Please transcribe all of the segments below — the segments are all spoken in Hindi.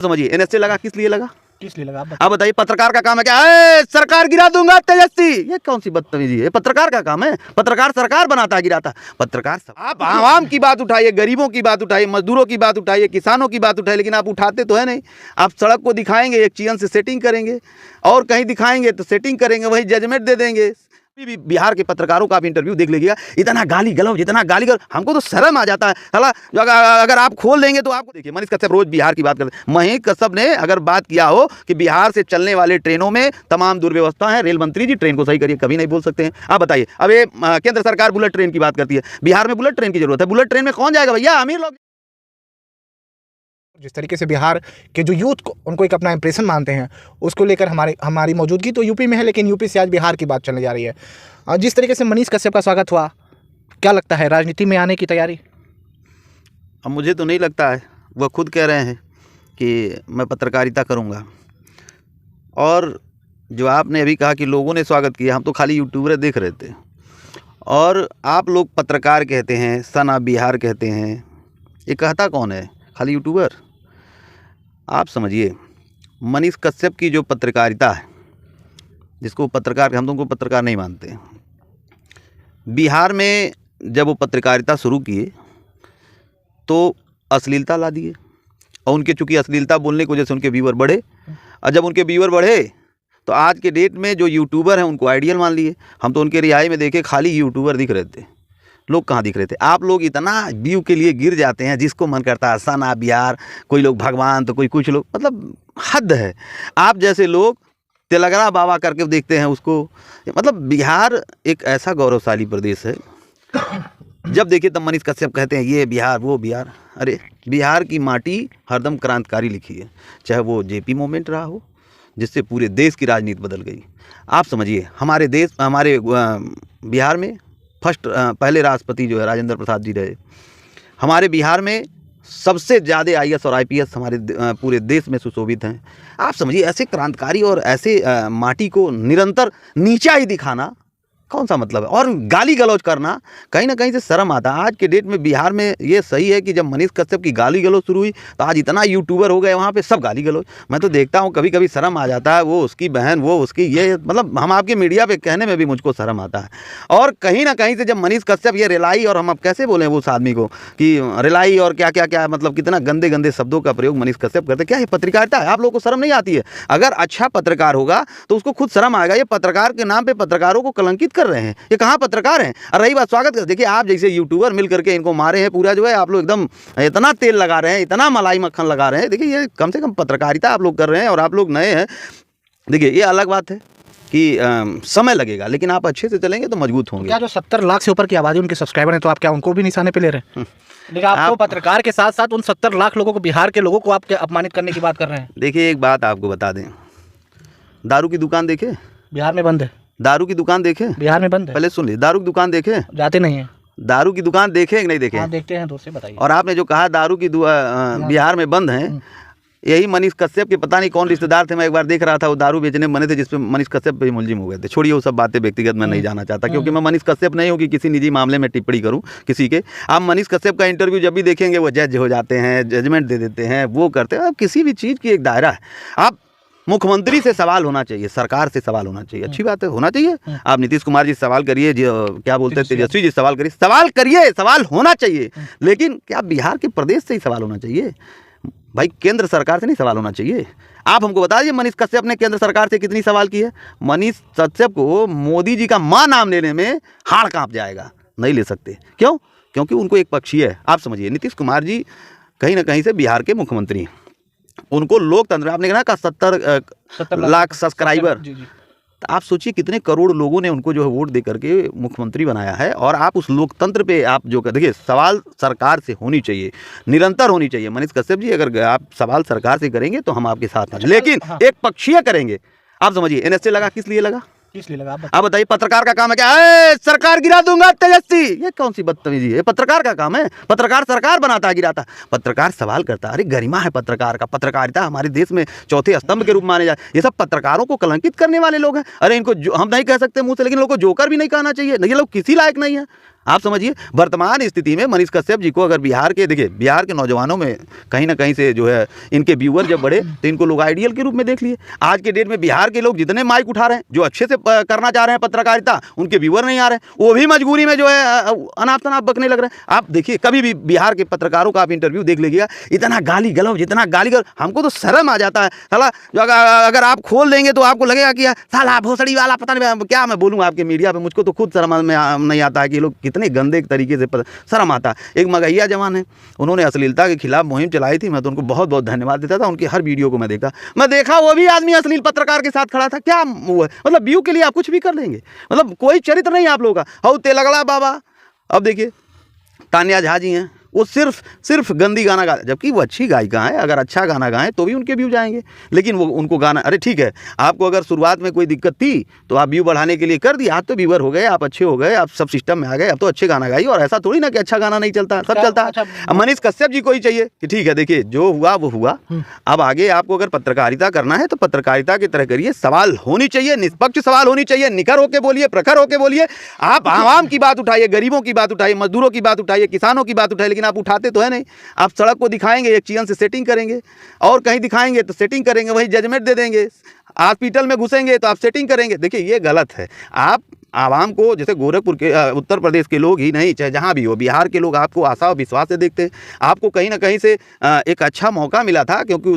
समझिए एनएसए लगा किस लिए लगा? किस लिए लगा आप बताइए। पत्रकार का काम है क्या? सरकार गिरा दूंगा तेजस्वी, ये कौन सी बदतमीजी है? पत्रकार का काम है। पत्रकार सरकार बनाता है, गिराता। पत्रकार आप आवाम की बात उठाइए, गरीबों की बात उठाइए, मजदूरों की बात उठाइए, किसानों की बात उठाइए, लेकिन आप उठाते तो है नहीं। आप सड़क को दिखाएंगे, एक चयन से सेटिंग करेंगे, और कहीं दिखाएंगे तो सेटिंग करेंगे, वही जजमेंट दे देंगे। भी बिहार के पत्रकारों का आप इंटरव्यू देख लीजिएगा, इतना गाली गलौज, इतना गाली गलौज, हमको तो शर्म आ जाता है। साला अगर आप खोल देंगे तो आपको देखिए, मनीष कश्यप रोज बिहार की बात करते हैं। मनीष कश्यप ने अगर बात किया हो कि बिहार से चलने वाले ट्रेनों में तमाम दुर्व्यवस्था है, रेल मंत्री जी ट्रेन को सही करिए, कभी नहीं बोल सकते हैं। आप बताइए, अब ये केंद्र सरकार बुलेट ट्रेन की बात करती है, बिहार में बुलेट ट्रेन की जरूरत है। बुलेट ट्रेन में कौन जाएगा भैया? अमीर लोग। जिस तरीके से बिहार के जो यूथ को उनको एक अपना इंप्रेशन मानते हैं, उसको लेकर हमारी मौजूदगी तो यूपी में है, लेकिन यूपी से आज बिहार की बात चलने जा रही है। जिस तरीके से मनीष कश्यप का स्वागत हुआ, क्या लगता है राजनीति में आने की तैयारी? अब मुझे तो नहीं लगता है, वह खुद कह रहे हैं कि मैं पत्रकारिता करूंगा। और जो आपने अभी कहा कि लोगों ने स्वागत किया, हम तो खाली यूट्यूबर देख रहे थे, और आप लोग पत्रकार कहते हैं, सन ऑफ बिहार कहते हैं, ये कहता कौन है? खाली यूट्यूबर। आप समझिए, मनीष कश्यप की जो पत्रकारिता है, जिसको पत्रकार, हम तो उनको पत्रकार नहीं मानते। बिहार में जब वो पत्रकारिता शुरू किए तो अश्लीलता ला दिए, और उनके चूँकि अश्लीलता बोलने की वजह से उनके व्यूअर बढ़े, और जब उनके व्यूअर बढ़े तो आज के डेट में जो यूट्यूबर हैं उनको आइडियल मान लिए। हम तो उनके रिहाई में देखे खाली यूट्यूबर दिख रहे थे, लोग कहाँ दिख रहे थे। आप लोग इतना व्यू के लिए गिर जाते हैं, जिसको मन करता है सन ऑफ बिहार, कोई लोग भगवान तो कोई कुछ लोग, मतलब हद है। आप जैसे लोग तेलंगाना बाबा करके देखते हैं उसको। मतलब बिहार एक ऐसा गौरवशाली प्रदेश है, जब देखिए तब मनीष कश्यप कहते हैं ये बिहार वो बिहार। अरे बिहार की माटी हरदम क्रांतिकारी लिखी है, चाहे वो जेपी मूवमेंट रहा हो, जिससे पूरे देश की राजनीति बदल गई। आप समझिए, हमारे बिहार में पहले राष्ट्रपति जो है राजेंद्र प्रसाद जी रहे। हमारे बिहार में सबसे ज़्यादा आईएएस और आईपीएस हमारे पूरे देश में सुशोभित हैं। आप समझिए, ऐसे क्रांतिकारी और ऐसे माटी को निरंतर नीचा ही दिखाना कौन सा मतलब है? और गाली गलौज करना, कहीं ना कहीं से शर्म आता है। आज के डेट में बिहार में ये सही है कि जब मनीष कश्यप की गाली गलौज शुरू हुई तो आज इतना यूट्यूबर हो गए, वहाँ पे सब गाली गलौज। मैं तो देखता हूँ कभी कभी शर्म आ जाता है, वो उसकी बहन, वो उसकी ये, मतलब हम आपके मीडिया पे कहने में भी मुझको शर्म आता है। और कहीं ना कहीं से जब मनीष कश्यप ये रिलाई, और हम अब कैसे बोलें वो उस आदमी को कि रिलाई और क्या क्या क्या, मतलब कितना गंदे गंदे शब्दों का प्रयोग मनीष कश्यप करते। क्या ये पत्रकारिता है? आप लोगों को शर्म नहीं आती है? अगर अच्छा पत्रकार होगा तो उसको खुद शर्म आएगा। ये पत्रकार के नाम पर पत्रकारों को कलंकित कर रहे हैं, ये कहाँ पत्रकार हैं? और रही बात स्वागत कर, देखिए आप जैसे यूट्यूबर मिल करके इनको मारे हैं, पूरा जो है आप लोग एकदम इतना तेल लगा रहे हैं, इतना मलाई मक्खन लगा रहे हैं। देखिए ये कम से कम पत्रकारिता आप लोग कर रहे हैं, और आप लोग नए हैं। देखिए ये अलग बात है कि समय लगेगा, लेकिन आप अच्छे से चलेंगे तो मजबूत होंगे। क्या जो 70 लाख से ऊपर की आबादी उनके सब्सक्राइबर हैं, तो आप क्या उनको भी निशाने पे ले रहे हैं? लेकिन आप तो पत्रकार के साथ साथ उन 70 लाख लोगों को, बिहार के लोगों को आप क्या अपमानित करने की बात कर रहे हैं? देखिए एक बात आपको बता दें, दारू की दुकान देखे बिहार में बंद है। दारू की दुकान देखे बिहार में बंद है। पहले सुन ली, दारू की दुकान देखे? जाते नहीं है। दारू की दुकान देखे कि नहीं देखे? हाँ देखते हैं, दूर से बताइए। और आपने जो कहा दारू की बिहार में बंद है, यही मनीष कश्यप के पता नहीं कौन रिश्तेदार थे, मैं एक बार देख रहा था, वो दारू बेचने बने थे, जिसपे मनीष कश्यप पे मुलजिम हो गए थे। छोड़िए वो सब बातें, व्यक्तिगत मैं नहीं जाना चाहता, क्योंकि मैं मनीष कश्यप नहीं हूँ कि किसी निजी मामले में टिप्पणी करूँ किसी के। आप मनीष कश्यप का इंटरव्यू जब भी देखेंगे वो जज हो जाते हैं, जजमेंट दे देते हैं, वो करते हैं। अब किसी भी चीज़ की एक दायरा है। आप मुख्यमंत्री से सवाल होना चाहिए, सरकार से सवाल होना चाहिए, अच्छी बात है, होना चाहिए। आप नीतीश कुमार जी सवाल करिए, क्या बोलते हैं तेजस्वी जी सवाल करिए, सवाल होना चाहिए। लेकिन क्या बिहार के प्रदेश से ही सवाल होना चाहिए भाई? केंद्र सरकार से नहीं सवाल होना चाहिए। आप हमको बता दीजिए मनीष कश्यप ने केंद्र सरकार से कितनी सवाल की है? मनीष कश्यप को मोदी जी का मां नाम लेने में हाड़ कांप जाएगा, नहीं ले सकते। क्यों? क्योंकि उनको एक पक्षीय है। आप समझिए, नीतीश कुमार जी कहीं ना कहीं से बिहार के मुख्यमंत्री हैं, उनको लोकतंत्र, आपने कहा 70 लाख सब्सक्राइबर, तो आप सोचिए कितने करोड़ लोगों ने उनको जो है वोट दे करके मुख्यमंत्री बनाया है। और आप उस लोकतंत्र पे आप जो देखिए, सवाल सरकार से होनी चाहिए, निरंतर होनी चाहिए। मनीष कश्यप जी, अगर आप सवाल सरकार से करेंगे तो हम आपके साथ हैं, लेकिन एक पक्षीय करेंगे। आप समझिए, एनएसए लगा किस लिए लगा? किस लिए लगा आप बताइए। पत्रकार का काम है क्या? सरकार गिरा दूंगा तेजस्वी, ये कौन सी बदतमीजी है? पत्रकार का काम है। पत्रकार सरकार बनाता है, गिराता। पत्रकार सवाल करता है। अरे गरिमा है पत्रकार का, पत्रकारिता हमारे देश में चौथे स्तंभ के रूप माने जाए। ये सब पत्रकारों को कलंकित करने वाले लोग हैं। अरे इनको हम नहीं कह सकते मुंह से, लेकिन लोगों को जोकर भी नहीं कहना चाहिए। ये लोग किसी लायक नहीं है। आप समझिए, वर्तमान स्थिति में मनीष कश्यप जी को अगर बिहार के, देखिए बिहार के नौजवानों में कहीं ना कहीं से जो है इनके व्यूअर जब बढ़े तो इनको लोग आइडियल के रूप में देख लिए। आज के डेट में बिहार के लोग जितने माइक उठा रहे हैं, जो अच्छे से करना चाह रहे हैं पत्रकारिता, उनके व्यूअर नहीं आ रहे हैं, वो भी मजबूरी में जो है अनाप शनाप बकने लग रहे हैं। आप देखिए, कभी भी बिहार के पत्रकारों का आप इंटरव्यू देख लीजिएगा, इतना गाली गलौज, इतना गाली गलौज, हमको तो शर्म आ जाता है। साला जो अगर आप खोल देंगे तो आपको लगेगा कि साला भोसड़ी वाला, पता नहीं क्या मैं बोलूँ आपके मीडिया पे, मुझको तो खुद शर्म में नहीं आता है कि लोग कितने गंदे तरीके से, शर्म आता है। एक मगहिया जवान है, उन्होंने अश्लीलता के खिलाफ मुहिम चलाई थी, मैं तो उनको बहुत बहुत धन्यवाद देता था, उनकी हर वीडियो को मैं देखा वो भी आदमी अश्लील पत्रकार के साथ खड़ा था। क्या वो है, मतलब व्यू के लिए आप कुछ भी कर लेंगे, मतलब कोई चरित्र नहीं आप लोगों का। और तेलगड़ा बाबा, अब देखिए तान्या झा जी हैं, वो सिर्फ गंदी गाना गा, जबकि वो अच्छी गायिका है, अगर अच्छा गाना गाएं तो भी उनके व्यू जाएंगे। लेकिन वो उनको गाना, अरे ठीक है, आपको अगर शुरुआत में कोई दिक्कत थी तो आप व्यू बढ़ाने के लिए कर दिया, आज तो व्यूअर हो गए, आप अच्छे हो गए, आप सब सिस्टम में आ गए, अब तो अच्छे गाना गाइए। और ऐसा थोड़ी ना कि अच्छा गाना नहीं चलता, सब चलता है। अब मनीष कश्यप जी को ही चाहिए कि ठीक है, देखिए जो हुआ वो हुआ, अब आगे आपको अगर पत्रकारिता करना है तो पत्रकारिता की तरह करिए, सवाल होनी चाहिए, निष्पक्ष सवाल होनी चाहिए, निखर होके बोलिए, प्रखर होके बोलिए। आप आवाम की बात उठाइए, गरीबों की बात उठाइए, मजदूरों की बात उठाइए, किसानों की बात उठाइए, लेकिन आप उठाते तो है नहीं। आप सड़क को दिखाएंगे, एक चीन से सेटिंग करेंगे, और कहीं दिखाएंगे तो सेटिंग करेंगे, वहीं जजमेंट दे देंगे। हॉस्पिटल में घुसेंगे तो आप सेटिंग करेंगे। देखिए ये गलत है। आप आवाम को, जैसे गोरखपुर के उत्तर प्रदेश के लोग ही नहीं, चाहे जहाँ भी हो, बिहार के लोग आपको आशा और विश्वास से देखते हैं। आपको कहीं ना कहीं से एक अच्छा मौका मिला था, क्योंकि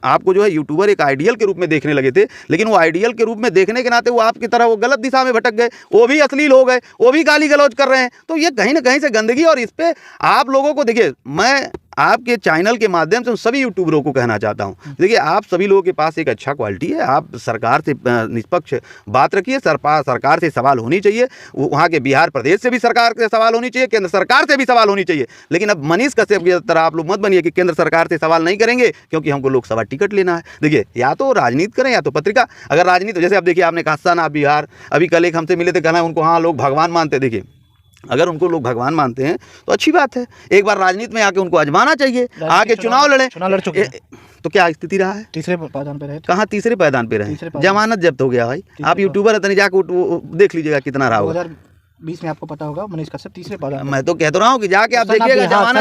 आपको जो है यूट्यूबर एक आइडियल के रूप में देखने लगे थे, लेकिन वो आइडियल के रूप में देखने के नाते वो आपकी तरह वो गलत दिशा में भटक गए, वो भी अश्लील हो गए, वो भी गाली गलौज कर रहे हैं। तो ये कहीं ना कहीं से गंदगी, और इस पर आप लोगों को, देखिए मैं आपके चैनल के माध्यम से उन सभी यूट्यूबरों को कहना चाहता हूं, देखिए आप सभी लोगों के पास एक अच्छा क्वालिटी है, आप सरकार से निष्पक्ष बात रखिए, सरकार से सवाल होनी चाहिए, वहाँ के बिहार प्रदेश से भी सरकार से सवाल होनी चाहिए, केंद्र सरकार से भी सवाल होनी चाहिए। लेकिन अब मनीष कश्यप की तरह आप लोग मत बनिए कि केंद्र सरकार से सवाल नहीं करेंगे क्योंकि हमको लोकसभा टिकट लेना है। देखिए या तो राजनीति करें या तो पत्रिका। अगर राजनीति, जैसे अब देखिए आपने कहा सन ऑफ बिहार, अभी कल एक हमसे मिले थे, कहना उनको हाँ लोग भगवान मानते। देखिए अगर उनको लोग भगवान मानते हैं तो अच्छी बात है, एक बार राजनीति में आके उनको आजमाना चाहिए, आके चुनाव लड़े। तो क्या स्थिति रहा है, तीसरे पायदान पे रहे। कहाँ तीसरे पायदान पे रहे, जमानत जब्त हो गया भाई। आप यूट्यूबर है तो नहीं, जाके देख लीजिएगा कितना रहा होगा। 2020 में आपको पता होगा मनीष कश्यप तीसरे पायदान। मैं तो कह तो रहा हूँ कि जाके आप देखिएगा जमानत।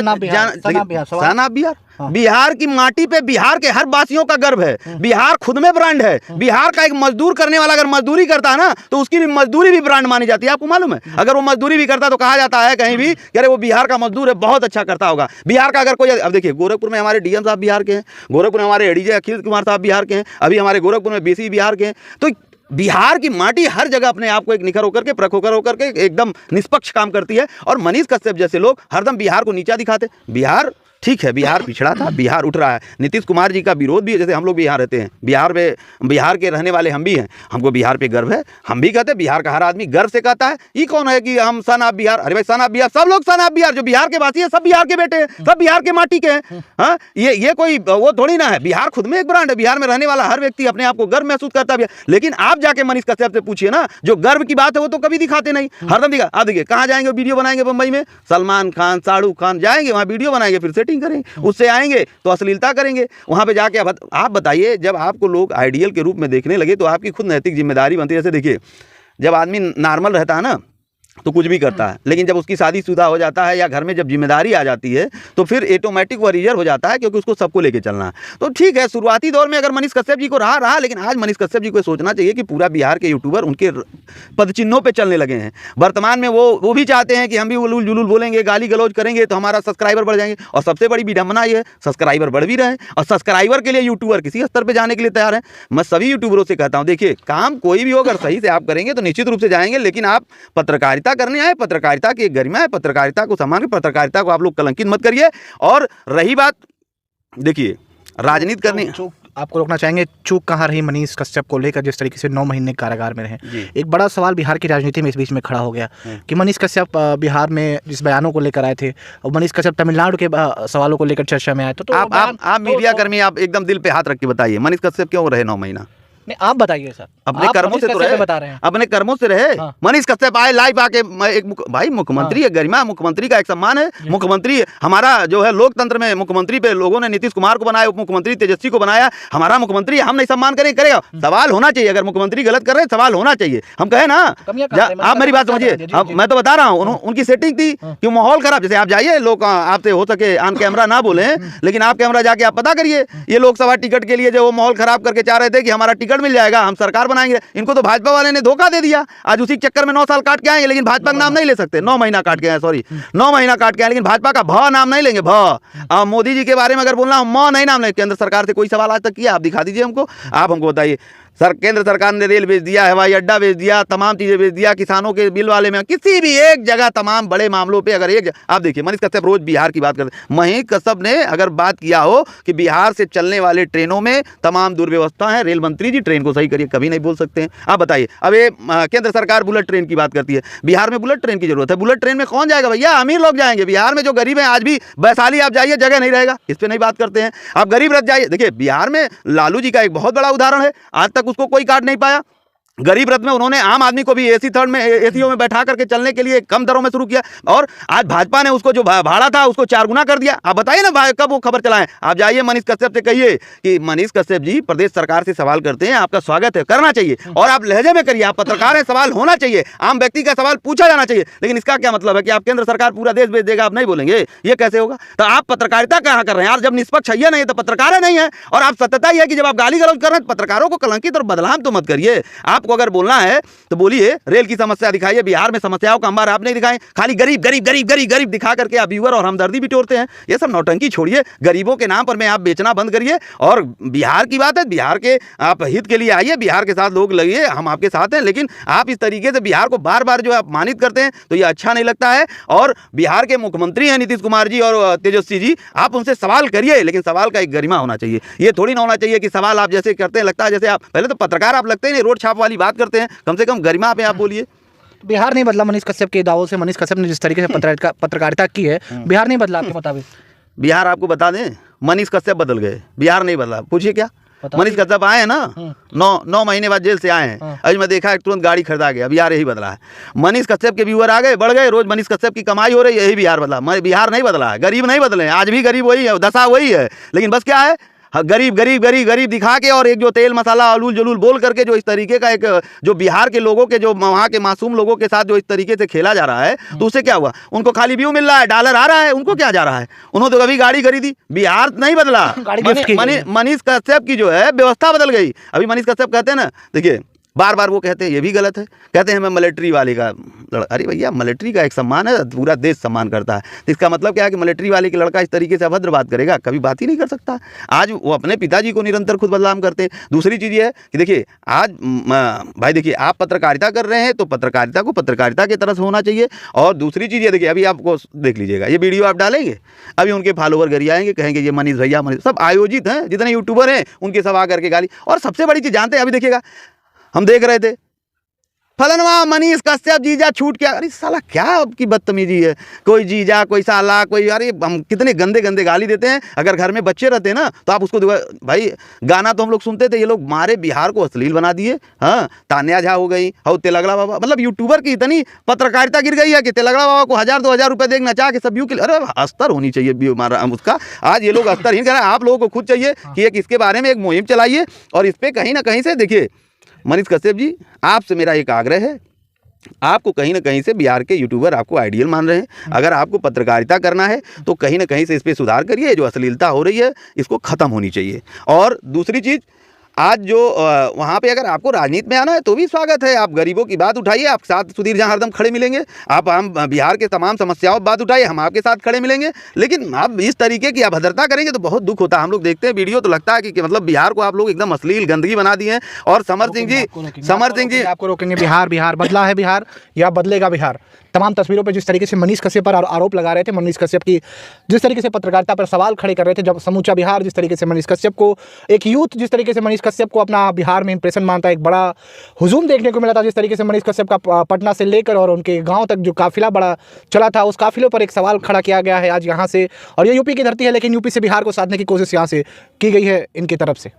सन ऑफ बिहार, बिहार की माटी पे बिहार के हर वासियों का गर्व है। बिहार खुद में ब्रांड है। बिहार का एक मजदूर करने वाला अगर मजदूरी करता है ना तो उसकी भी मजदूरी भी ब्रांड मानी जाती है। आपको मालूम है, अगर वो मजदूरी भी करता है तो कहा जाता है कहीं भी कि अरे वो बिहार का मजदूर है, बहुत अच्छा करता होगा। बिहार का अगर कोई, अब देखिए गोरखपुर में हमारे डीएम साहब बिहार के हैं, गोरखपुर में हमारे एडीजे अखिल कुमार साहब बिहार के हैं, अभी हमारे गोरखपुर में बीसी बिहार के हैं। तो बिहार की माटी हर जगह अपने आप को एक निखर होकर के, प्रख होकर के एकदम निष्पक्ष काम करती है। और मनीष कश्यप जैसे लोग हरदम बिहार को नीचा दिखाते। बिहार ठीक है, बिहार पिछड़ा था, बिहार उठ रहा है। नीतीश कुमार जी का विरोध भी, जैसे हम लोग बिहार रहते हैं, बिहार के रहने वाले हम भी हैं, हमको बिहार पे गर्व है, हम भी कहते हैं, बिहार का हर आदमी गर्व से कहता है। ये कौन है कि हम सन ऑफ बिहार? अरे भाई सन ऑफ बिहार, सब लोग सन ऑफ बिहार, जो बिहार के वासी है सब बिहार के बेटे हैं, सब बिहार के माटी के हैं। हाँ, ये कोई वो थोड़ी ना है। बिहार खुद में एक ब्रांड है, बिहार में रहने वाला हर व्यक्ति अपने आप को गर्व महसूस करता है। लेकिन आप जाके मनीष कश्यप से पूछिए ना, जो गर्व की बात है वो तो कभी दिखाते नहीं, हरदम दिखा। आप देखिए कहाँ जाएंगे, वीडियो बनाएंगे बम्बई में, सलमान खान, शाहरुख खान जाएंगे वहाँ वीडियो बनाएंगे, फिर सेटिंग करेंगे, उससे आएंगे तो अश्लीलता करेंगे। वहां पे जाके आप बताइए, जब आपको लोग आइडियल के रूप में देखने लगे तो आपकी खुद नैतिक जिम्मेदारी बनती है। जैसे देखिए जब आदमी नॉर्मल रहता है ना तो कुछ भी करता है, लेकिन जब उसकी शादीशुदा हो जाता है या घर में जब जिम्मेदारी आ जाती है तो फिर ऑटोमेटिक वो रिजर्व हो जाता है, क्योंकि उसको सबको लेके चलना है। तो ठीक है, शुरुआती दौर में अगर मनीष कश्यप जी को रहा, लेकिन आज मनीष कश्यप जी को सोचना चाहिए कि पूरा बिहार के यूट्यूबर उनके पदचिन्हों पे चलने लगे हैं। वर्तमान में वो भी चाहते हैं कि हम भी उलूल जुलूल बोलेंगे, गाली गलौज करेंगे तो हमारा सब्सक्राइबर बढ़ जाएंगे। और सबसे बड़ी विडंबना ये, सब्सक्राइबर बढ़ भी रहे हैं, और सब्सक्राइबर के लिए यूट्यूबर किसी स्तर पर जाने के लिए तैयार है। मैं सभी यूट्यूबरों से कहता हूँ, देखिए काम कोई भी हो, अगर सही से आप करेंगे तो निश्चित रूप से जाएंगे, लेकिन आप पत्रकारिता करने आए, पत्रकारिता की गरिमा है, पत्रकारिता को सम्मान, पत्रकारिता को आप लोग कलंकित मत करिए। और रही बात, देखिए राजनीति करनी, आपको रोकना चाहेंगे, चूक कहाँ रही मनीष कश्यप को लेकर, जिस तरीके से 9 महीने कारागार में रहे। एक बड़ा सवाल बिहार की राजनीति में इस बीच में खड़ा हो गया कि मनीष कश्यप बिहार में जिस बयानों को लेकर आए थे, और मनीष कश्यप तमिलनाडु के सवालों को लेकर चर्चा में आए। तो आप मीडिया कर्मी, आप एकदम दिल पे हाथ रख के बताइए, मनीष कश्यप क्यों रहे 9 महीना? नहीं, आप बताइए सर, अपने आप कर्मों मनीष से तो कश्यप पे रहे, बता रहे हैं। अपने कर्मों से रहे। हाँ। मनीष कश्यप आए लाइव आके, भाई मुख्यमंत्री है, गरिमा मुख्यमंत्री का एक सम्मान है। मुख्यमंत्री हमारा जो है लोकतंत्र में, मुख्यमंत्री पे लोगों ने नीतीश कुमार को बनाया, उप मुख्यमंत्री तेजस्वी को बनाया, हमारा मुख्यमंत्री, हम नहीं सम्मान करेगा। सवाल होना चाहिए, अगर मुख्यमंत्री गलत कर रहे हैं सवाल होना चाहिए। हम कहे ना, आप मेरी बात समझिए, मैं तो बता रहा हूँ उनकी सेटिंग थी कि माहौल खराब, जैसे आप जाइए, लोग आपसे हो सके ऑन कैमरा ना बोले, लेकिन आप कैमरा जाके आप पता करिए, ये लोकसभा टिकट के लिए जो माहौल खराब करके चाह रहे थे कि हमारा टिकट मिल जाएगा, हम सरकार बनाएंगे, इनको तो भाजपा वाले ने धोखा दे दिया। आज उसी चक्कर में 9 साल काट के आएंगे, लेकिन भाजपा का नाम नहीं ले सकते। 9 महीना काट के आए, सॉरी 9 महीना काट के आए, लेकिन भाजपा का भ नाम नहीं लेंगे। भ मोदी जी के बारे में अगर बोलना हो, म नहीं नाम लेंगे। केंद्र सरकार से कोई सवाल आज तक किया? आप दिखा दीजिए हमको, आप हमको बताइए। सर, केंद्र सरकार ने रेल बेच दिया, हवाई अड्डा बेच दिया, तमाम चीज़ें बेच दिया, किसानों के बिल वाले में किसी भी एक जगह, तमाम बड़े मामलों पे अगर एक आप देखिए, मनीष कश्यप रोज बिहार की बात करते हैं। मनीष कश्यप ने अगर बात किया हो कि बिहार से चलने वाले ट्रेनों में तमाम दुर्व्यवस्था है, रेल मंत्री जी ट्रेन को सही करिए, कभी नहीं बोल सकते हैं। आप बताइए, अब ये केंद्र सरकार बुलेट ट्रेन की बात करती है, बिहार में बुलेट ट्रेन की जरूरत है। बुलेट ट्रेन में कौन जाएगा भैया? अमीर लोग जाएंगे। बिहार में जो गरीब है, आज भी वैशाली आप जाइए, जगह नहीं रहेगा। इस पर नहीं बात करते हैं। आप गरीब रथ जाइए, देखिए बिहार में लालू जी का एक बहुत बड़ा उदाहरण है, आज तक उसको कोई काट नहीं पाया। गरीब रथ में उन्होंने आम आदमी को भी एसी थर्ड में, एसीओ में बैठा करके चलने के लिए कम दरों में शुरू किया, और आज भाजपा ने उसको जो भाड़ा था उसको 4 गुना कर दिया। आप बताइए ना भाई, कब वो खबर चलाएं? आप जाइए मनीष कश्यप से कहिए कि मनीष कश्यप जी प्रदेश सरकार से सवाल करते हैं, आपका स्वागत है, करना चाहिए, और आप लहजे में करिए। आप पत्रकार हैं, सवाल होना चाहिए, आम व्यक्ति का सवाल पूछा जाना चाहिए। लेकिन इसका क्या मतलब है कि आप केंद्र सरकार पूरा देश बेच देगा, आप नहीं बोलेंगे? ये कैसे होगा? तो आप पत्रकारिता कहाँ कर रहे हैं यार? जब निष्पक्ष है नहीं तो पत्रकार नहीं है। और आप सत्यता ही है कि जब आप गाली गलौज कर रहे हैं, पत्रकारों को कलंकित और बदनाम तो मत करिए। आपको अगर बोलना है तो बोलिए, रेल की समस्या दिखाइए, बिहार में समस्याओं का अंबार आप नहीं दिखाएं, खाली गरीब गरीब गरीब गरीब गरीब दिखा करके आप व्यूअर और हमदर्दी भी तोड़ते हैं। ये सब नौटंकी छोड़िए, गरीबों के नाम पर में आप बेचना बंद करिए। और बिहार की बात है, बिहार के आप हित के लिए आइए, बिहार के साथ लोग लगिए, हम आपके साथ हैं। लेकिन आप इस तरीके से बिहार को बार बार जो अपमानित करते हैं तो ये अच्छा नहीं लगता है। और बिहार के मुख्यमंत्री हैं नीतीश कुमार जी और तेजस्वी जी, आप उनसे सवाल करिए, लेकिन सवाल का एक गरिमा होना चाहिए। ये थोड़ी ना होना चाहिए कि सवाल आप जैसे करते हैं, लगता है जैसे आप पहले तो पत्रकार आप लगते ही नहीं, रोड छाप वाली बात करते हैं, कम से कम गरिमा पे आप बोलिए। बिहार नहीं बदला मनीष कश्यप के दावों से। मनीष कश्यप ने जिस तरीके से पत्रकारिता की है, बिहार नहीं बदला आपके मुताबिक? बिहार आपको बता दें, मनीष कश्यप बदल गए, बिहार नहीं बदला। पूछिए क्या? मनीष कश्यप आए हैं ना, 9 महीने बाद जेल से आए हैं, आज मैं देखा तुरंत गाड़ी खरीदा गया, बिहार यही बदला है। मनीष कश्यप के व्यूअर आ गए, बढ़ गए, रोज मनीष कश्यप की कमाई हो रही है, यही बिहार बदला। बिहार नहीं बदला है, गरीब नहीं बदले, आज भी गरीब वही है, दशा वही है। लेकिन बस क्या है, गरीब गरीब गरीब गरीब दिखा के और एक जो तेल मसाला अलूल जलूल बोल करके जो इस तरीके का एक जो बिहार के लोगों के, जो वहाँ के मासूम लोगों के साथ जो इस तरीके से खेला जा रहा है, तो उससे क्या हुआ? उनको खाली व्यू मिल रहा है, डॉलर आ रहा है, उनको क्या जा रहा है? उन्होंने तो कभी गाड़ी खरीदी, बिहार नहीं बदला। मनीष कश्यप की जो है व्यवस्था बदल गई। अभी मनीष कश्यप कहते हैं ना, देखिए बार बार वो कहते हैं, ये भी गलत है, कहते हैं मैं मिलिट्री वाले का लड़का। अरे भैया, मिलिट्री का एक सम्मान है, पूरा देश सम्मान करता है। तो इसका मतलब क्या है कि मिलिट्री वाले के लड़का इस तरीके से अभद्र बात करेगा? कभी बात ही नहीं कर सकता। आज वो अपने पिताजी को निरंतर खुद बदनाम करते हैं। दूसरी चीज़ ये है कि देखिए, आज भाई देखिए, आप पत्रकारिता कर रहे हैं तो पत्रकारिता को पत्रकारिता की तरह से होना चाहिए। और दूसरी चीज़ ये देखिए, अभी आपको देख लीजिएगा, ये वीडियो आप डालेंगे, अभी उनके फॉलोवर घर आएंगे, कहेंगे ये मनीष भैया, मनीष सब आयोजित हैं, जितने यूट्यूबर हैं उनके सब आकर के गाली। और सबसे बड़ी चीज़ जानते हैं, अभी देखिएगा, हम देख रहे थे फलनवा मनीष कश्यप जीजा छूट गया। अरे साला, क्या आपकी बदतमीजी है? कोई जीजा, कोई साला, कोई, अरे हम कितने गंदे गंदे गाली देते हैं। अगर घर में बच्चे रहते हैं ना तो आप उसको, भाई गाना तो हम लोग सुनते थे, ये लोग मारे बिहार को अश्लील बना दिए। हाँ, तान्या झा हो गई, हो तेलगड़ा बाबा, मतलब यूट्यूबर की इतनी पत्रकारिता गिर गई है कि तेलगड़ा बाबा को 1000-2000 रुपये देख नचा के सब व्यू के। अरे अस्तर होनी चाहिए हमारा उसका। आज ये लोग अस्तर कह रहे हैं। आप लोगों को खुद चाहिए कि एक इसके बारे में एक मुहिम चलाइए, और इस पर कहीं ना कहीं से देखिए, मनीष कश्यप जी, आपसे मेरा एक आग्रह है, आपको कहीं ना कहीं से बिहार के यूट्यूबर आपको आइडियल मान रहे हैं। अगर आपको पत्रकारिता करना है तो कहीं ना कहीं से इस पर सुधार करिए। जो अश्लीलता हो रही है इसको ख़त्म होनी चाहिए। और दूसरी चीज़, आज जो वहाँ पे अगर आपको राजनीति में आना है तो भी स्वागत है। आप गरीबों की बात उठाइए, आप साथ सुधीर जहाँ हरदम खड़े मिलेंगे। आप हम बिहार के तमाम समस्याओं पर बात उठाइए, हम आपके साथ खड़े मिलेंगे। लेकिन आप इस तरीके की अभद्रता करेंगे तो बहुत दुख होता है। हम लोग देखते हैं वीडियो तो लगता है कि मतलब बिहार को आप लोग एकदम अश्लील गंदगी बना दिए हैं। और समर सिंह जी आपको रोकेंगे। बिहार बदला है, बिहार या बदलेगा बिहार। तमाम तस्वीरों पर जिस तरीके से मनीष कश्यप पर आरोप लगा रहे थे, मनीष कश्यप की जिस तरीके से पत्रकारिता पर सवाल खड़े कर रहे थे, जब समूचा बिहार जिस तरीके से मनीष कश्यप को, एक यूथ जिस तरीके से मनीष कश्यप को अपना बिहार में इंप्रेशन मानता है, एक बड़ा हुजूम देखने को मिला था। जिस तरीके से मनीष कश्यप का पटना से लेकर और उनके गाँव तक जो काफिला बड़ा चला था, उस काफिले पर एक सवाल खड़ा किया गया है आज यहाँ से। और ये यूपी की धरती है, लेकिन यूपी से बिहार को साधने की कोशिश यहाँ से की गई है इनकी तरफ से।